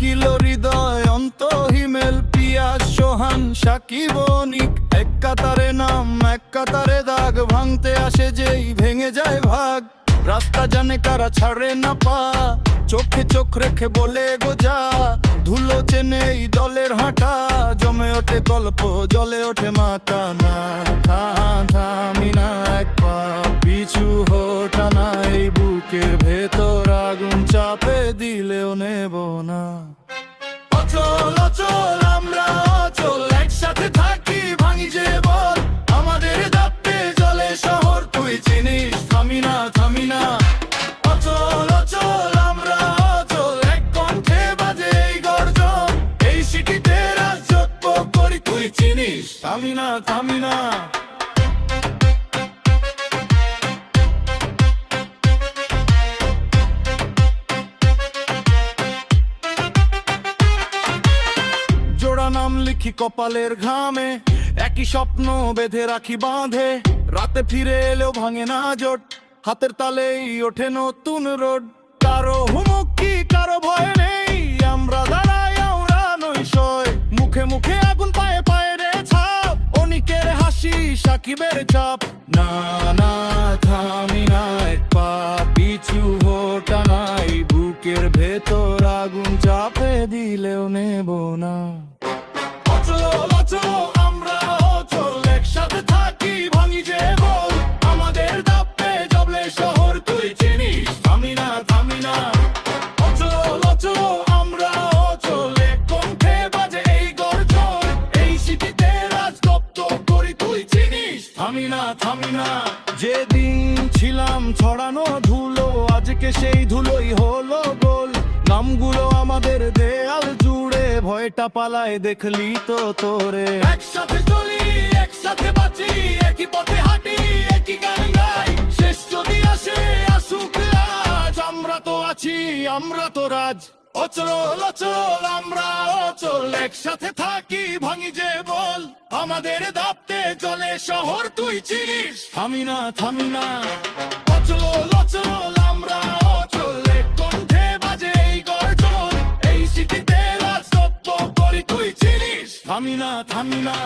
আকিল হৃদয় অন্তহিমেল পিয়াস সোহান সাকিব অনিক, এক কাতারে নাম এক কাতারে দাগ, ভাঙতে আসে যেই ভেঙে যায় ভাগ। রাস্তা জানে কারা ছাড়ে না পা, চোখে চোখ রেখে বলে গোজা, ধুলো চেনে এই দলের হাঁটা, জমে ওঠে গল্প জলে ওঠে মাথা। না থামি না এক পা পিছু হোটা না, এই বুকের ভেতর আগুন চাপে দিলেও নেব না। অচল অচল আমরা অচল, একসাথে থাকি ভাঙি যে বল, আমাদের দাপটে জলে শহর তুই চিনিস, থামি না থামি না। অচল অচল আমরা অচল, এক কণ্ঠে বাজে এই গর্জন, এই সিটিতে রাজত্ব করি তুই চিনিস, থামি না থামি না। নাম লিখি কপালের ঘামে, একই স্বপ্ন বেঁধে রাখি বাঁধে, রাতে ফিরে এলেও ভাঙে না জোট, হাতের তালেই ওঠে নতুন রোড। কারো হুমুক কি কারো ভয় নেই, আমরা দাঁড়াই আমরা নৈশয়, মুখে মুখে আগুন পায়ে পায়ে রে ছাপ, অনিকের হাসি সাকিবের চাপ। না না থামি না এক পা পিছু হোটা নাই, বুকের ভেতর আগুন চাপে দিলেও নেব না। আমরা অচল একসাথে থাকি ভাঙি যে বল, আমাদের দাপে জবলে শহর তুই চিনিস, থামি না থামি না। অচল অচল আমরা অচল, এক কণ্ঠে বাজে এই গর্জন, এই সিটিতে রাজত্ব করি তুই চিনিস, থামি না থামি না। যেদিন ছিলাম ছড়ানো ধুলো, আজকে সেই ধুলোই হলো গোল, নামগুলো আমাদের দেয়াল জুড়ে, ভয়টা পালায় দেখলি তো তোরে। একসাথে চলি একসাথে বাঁচি, একই পথে হাঁটি একই গান গাই, শেষ যদি আসে আসুক আজ, আমরা তো আছি আমরা তো রাজ। অচল অচল আমরা অচল, একসাথে থাকি ভাঙি যে বল, আমাদের দাপটে চলে শহর তুই চিনিস, থামি না থামি না। অচল অচল আমরা অচল, এক কণ্ঠে বাজে এই গর্জন, এই সিটিতে রাজত্ব করি তুই চিনিস, থামি না থামি না।